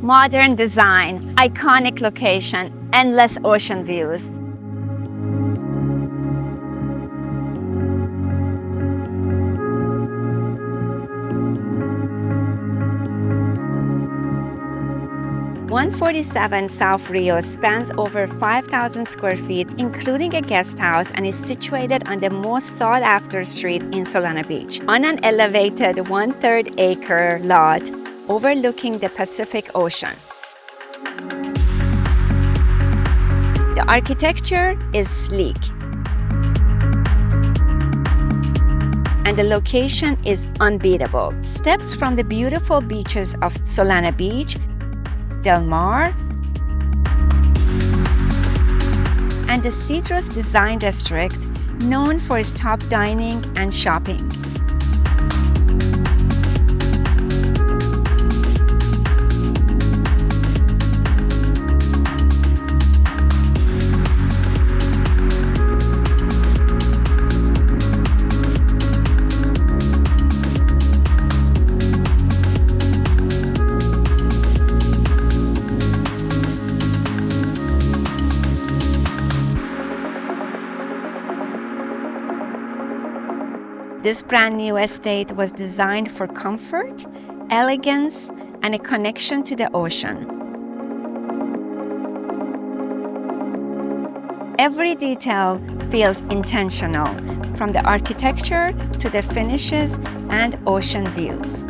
Modern design, iconic location, endless ocean views. "147 South Rios spans over 5,000 square feet, including a guest house, and is situated on the most sought-after street in Solana Beach, on an elevated 1/3 acre lot overlooking the Pacific Ocean. The architecture is sleek, and the location is unbeatable. Steps from the beautiful beaches of Solana Beach, Del Mar, and the Cedros Design District, known for its top dining and shopping. This brand new estate was designed for comfort, elegance, and a connection to the ocean. Every detail feels intentional, from the architecture to the finishes and ocean views.